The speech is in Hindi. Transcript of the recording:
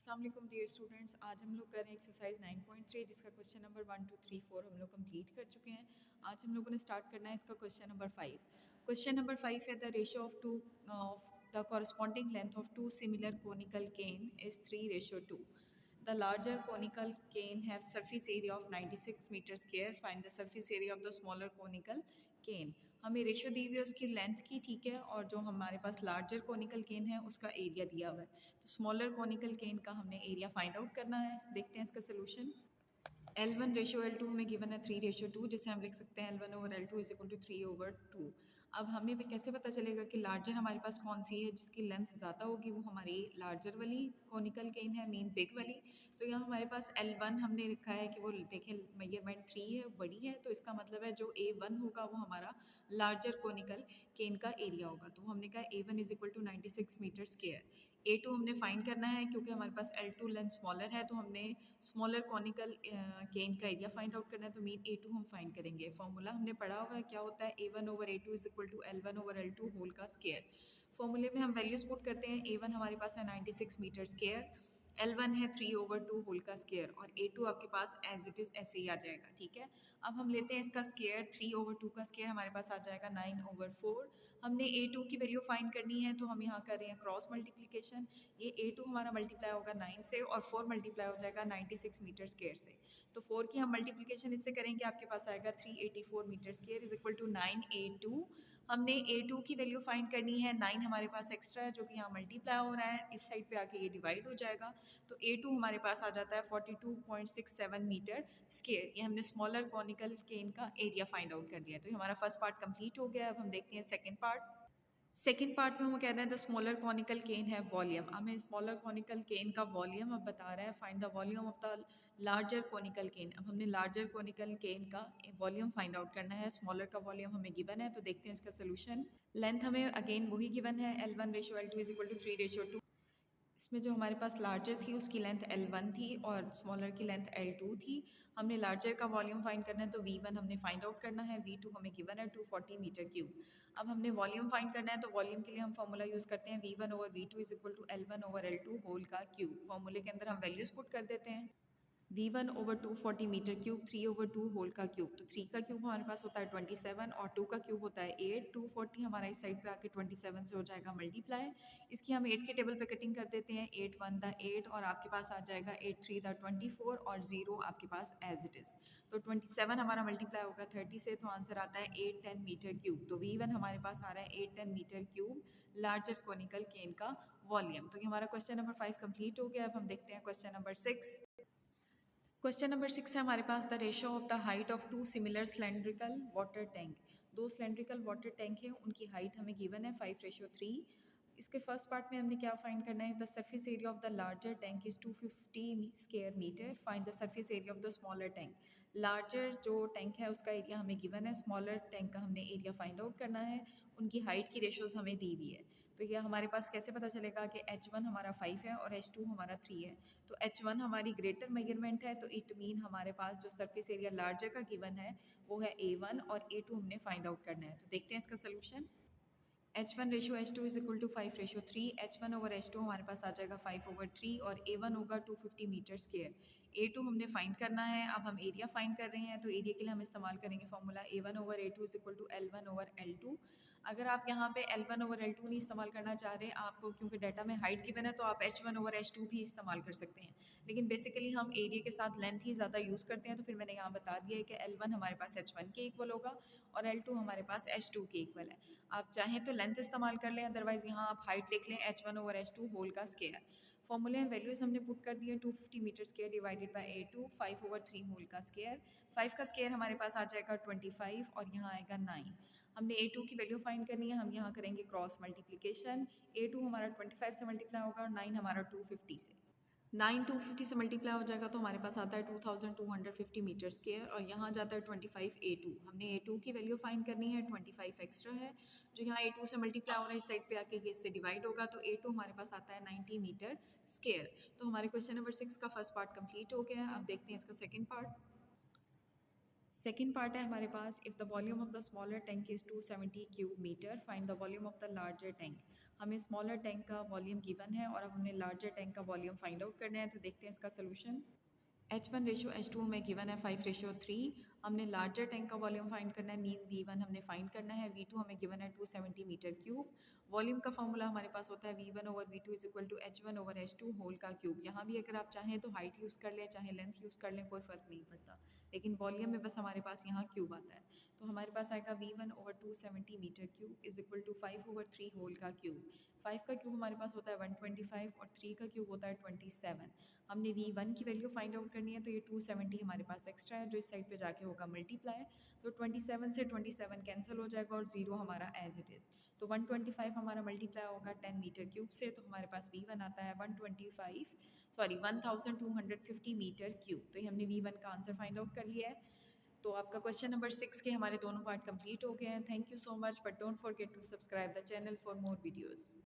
अस्सलाम वालेकुम डियर स्टूडेंट्स, आज हम लोग कर रहे हैं एक्सरसाइज 9.3 जिसका क्वेश्चन नंबर 1 2 3 4 हम लोग कंप्लीट कर चुके हैं। आज हम लोगों ने स्टार्ट करना है इसका क्वेश्चन नंबर 5। क्वेश्चन नंबर 5 है the ratio of two of the corresponding length of two similar conical can is 3:2। The larger conical cane have surface area of 96 meter square. Find the surface area of the smaller conical cane. हमें रेशियो दी हुई है उसकी लेंथ की, ठीक है, और जो हमारे पास लार्जर कॉनिकल केन है उसका एरिया दिया हुआ है। तो स्मॉलर कॉनिकल केन का हमने एरिया फाइंड आउट करना है। देखते हैं इसका सोल्यूशन। L1:L2 हमें गिवन है 3:2, जिसे हम लिख सकते हैं L1/L2 इज इक्वल टू 3/2। अब हमें भी कैसे पता चलेगा कि लार्जर हमारे पास कौन सी है जिसकी लेंथ ज़्यादा होगी, वो हमारी लार्जर वाली कॉनिकल केन है, मीन बिग वाली। तो यहाँ हमारे पास L1 हमने लिखा है कि वो देखें मेजरमेंट 3 है, बड़ी है, तो इसका मतलब है जो A1 होगा वो हमारा लार्जर कॉनिकल केन का एरिया होगा। तो हमने कहा A1 is equal to 96 metre square. A2 हमने फाइंड करना है क्योंकि हमारे पास L2 लेंथ स्मॉलर है, तो हमने स्मॉलर कॉनिकल केन का एरिया फाइंड आउट करना है, तो मीन A2 हम फाइंड करेंगे। फॉर्मूला हमने पढ़ा हुआ है, क्या होता है A1/A2 is equal to L1/L2 whole का स्क्वायर। फॉर्मूले में हम वैल्यूज पुट करते हैं। A1 हमारे पास है 96 मीटर स्क्वायर, L1 है 3/2 होल का स्क्वायर, और A2 आपके पास एज इट इज़ ऐसे ही आ जाएगा, ठीक है। अब हम लेते हैं इसका स्क्वायर, 3/2 का स्क्वायर हमारे पास आ जाएगा 9/4। हमने A2 की वैल्यू फाइंड करनी है, तो हम यहाँ कर रहे हैं क्रॉस मल्टीप्लिकेशन। ये A2 हमारा मल्टीप्लाई होगा 9 से, और 4 मल्टीप्लाई हो जाएगा 96 मीटर स्क्वायर से। तो 4 की हम मल्टीप्लिकेशन इससे करेंगे, आपके पास आएगा 384 metre square is equal to 9A2। हमने A2 की वैल्यू फाइंड करनी है, 9 हमारे पास एक्स्ट्रा है जो कि यहाँ मल्टीप्लाई हो रहा है, इस साइड पे आके ये डिवाइड हो जाएगा। तो A2 हमारे पास आ जाता है 42.67 मीटर स्क्वायर। ये हमने स्मॉलर कॉनिकल केन का एरिया फाइंड आउट कर लिया है। तो हमारा फर्स्ट पार्ट कंप्लीट हो गया। अब हम देखते हैं सेकंड पार्ट। सेकेंड पार्ट में हम कह रहे हैं द स्मॉलर कॉनिकल केन है वॉल्यूम। हमें स्मॉलर कॉनिकल केन का वॉल्यूम अब बता रहा है, find the volume of the larger conical can. अब हमने लार्जर कॉनिकल केन का वॉल्यूम फाइंड आउट करना है। स्मॉलर का वॉल्यूम हमें गिवन है, तो देखते हैं इसका सोल्यूशन। लेंथ हमें अगेन वही गिवन है, L1/L2 इज इक्वल टू 3:2। इसमें जो हमारे पास लार्जर थी उसकी लेंथ L1 थी और स्मॉलर की लेंथ L2 थी। हमने लार्जर का वॉल्यूम फाइंड करना है, तो V1 हमने फाइंड आउट करना है, V2 हमें गिवन है 240 मीटर क्यूब। अब हमने वॉल्यूम फाइंड करना है, तो वॉल्यूम के लिए हम फॉर्मूला यूज़ करते हैं V1/V2 is equal to L1/L2 whole का क्यूब। फॉर्मूले के अंदर हम वैल्यूज़ पुट कर देते हैं। V1/240 मीटर क्यूब, 3/2 होल का क्यूब। तो 3 का क्यूब हमारे पास होता है 27 और 2 का क्यूब होता है 8। 240 हमारा इस साइड पे आके 27 से हो जाएगा मल्टीप्लाई। इसकी हम 8 के टेबल पे कटिंग कर देते हैं। 8 1 द 8 और आपके पास आ जाएगा 8 3 द 24 और 0 आपके पास एज इट इज़। तो 27 हमारा मल्टीप्लाई होगा 30 से, तो आंसर आता है 810 मीटर क्यूब। तो V1 हमारे पास आ रहा है 810 मीटर क्यूब लार्जर कॉनिकल केन का वॉल्यूम। तो ये हमारा क्वेश्चन नंबर 5 कंप्लीट हो गया। अब हम देखते हैं क्वेश्चन नंबर 6। क्वेश्चन नंबर 6 है हमारे पास the ratio of the height of two similar cylindrical water tank. दो सिलेंड्रिकल वाटर टैंक है, उनकी हाइट हमें गिवन है 5:3। इसके फर्स्ट पार्ट में हमने क्या फाइंड करना है, the surface area of the larger tank is 250 square metre. Find the surface area of the smaller tank. Larger जो टैंक है उसका एरिया हमें गिवन है, स्मॉलर टैंक का हमने एरिया फाइंड आउट करना है। उनकी हाइट की रेशोज हमें दी हुई है। तो ये हमारे पास कैसे पता चलेगा कि H1 हमारा 5 है और H2 हमारा 3 है। तो H1 हमारी ग्रेटर मेजरमेंट है, तो इट मीन हमारे पास जो सरफेस एरिया लार्जर का गिवन है वो है A1 और A2 हमने फाइंड आउट करना है। तो देखते हैं इसका solution. H1/H2 is equal to 5:3। H1/H2 हमारे पास आ जाएगा 5/3 और A1 होगा 250 मीटर स्क्वायर। A2 हमने फाइंड करना है। अब हम एरिया फाइंड कर रहे हैं, तो एरिया के लिए हम इस्तेमाल करेंगे formula A1/A2 is equal to L1/L2। अगर आप यहाँ पे L1/L2 नहीं इस्तेमाल करना चाह रहे आपको, क्योंकि डाटा में हाइट गिवन है, तो आप H1/H2 भी इस्तेमाल कर सकते हैं। लेकिन बेसिकली हम एरिया के साथ लेंथ ही ज़्यादा यूज़ करते हैं, तो फिर मैंने यहाँ बता दिया है कि L1 हमारे पास H1 के इक्वल होगा और L2 हमारे पास H2 के इक्वल है। आप चाहें तो लेंथ इस्तेमाल कर लें, अदरवाइज यहाँ आप हाइट लिख लें H1/H2 होल का स्क्वायर। फॉर्मूले में वैल्यूज हमने पुट कर दिए, 250 metre square divided by A2 5/3 whole का स्क्वायर। 5 का स्क्वायर हमारे पास आ जाएगा 25 और यहाँ आएगा 9। हमने A2 की वैल्यू फाइंड करनी है, हम यहाँ करेंगे क्रॉस मल्टीप्लिकेशन। A2 हमारा 25 से मल्टीप्लाई होगा और 9 हमारा 250 से। 9 250 से मल्टीप्लाई हो जाएगा, तो हमारे पास आता है 2250 मीटर स्क्वायर और यहाँ जाता है 25 A2। हमने A2 की वैल्यू फाइंड करनी है, 25 एक्स्ट्रा है जो यहाँ A2 से मल्टीप्लाई हो रहा है, इस साइड पे आके ये इससे डिवाइड होगा, तो A2 हमारे पास आता है 90 मीटर स्क्वायर। तो हमारे क्वेश्चन नंबर 6 का फर्स्ट पार्ट कंप्लीट हो गया है। अब देखते हैं इसका सेकेंड पार्ट। सेकेंड पार्ट है हमारे पास, if the volume of the smaller tank is 270 cube metre, find the volume of the larger tank. हमें स्मॉलर टैंक का वॉल्यूम गिवन है और अब हमने लार्जर टैंक का वॉल्यूम फाइंड आउट करना है। तो देखते हैं इसका सोल्यूशन। H1:H2 हमें गिवन है 5:3। हमने लार्जर टैंक का वॉल्यूम फाइंड करना है, मीन V1 हमने फाइंड करना है, V2 हमें गिवन है 270 मीटर क्यूब। वॉल्यूम का फॉर्मूला हमारे पास होता है V1/V2 is equal to H1/H2 whole का क्यूब। यहाँ भी अगर आप चाहें तो हाइट यूज़ कर लें, चाहे लेंथ यूज़ कर लें, कोई फ़र्क नहीं पड़ता, लेकिन वॉल्यूम में बस हमारे पास यहाँ क्यूब आता है। तो हमारे पास आएगा V1/270 metre cube is equal to 5/3 whole का क्यूब। 5 का क्यूब हमारे पास होता है 125 और 3 का क्यूब होता है 27। हमने V1 की वैल्यू फाइंड आउट करनी है, तो ये 270 हमारे पास एक्स्ट्रा है जो इस साइड पे जाके होगा मल्टीप्लाई। तो 27 से 27 कैंसिल हो जाएगा और 0 हमारा एज इट इज़। तो 125 हमारा मल्टीप्लाई होगा 10 मीटर क्यूब से, तो हमारे पास V1 आता है 1250 मीटर क्यूब। तो ये हमने V1 का आंसर फाइंड आउट कर लिया है। तो आपका क्वेश्चन नंबर 6 के हमारे दोनों पार्ट कंप्लीट हो गए हैं। Thank you so much, but don't forget to subscribe the channel for more videos.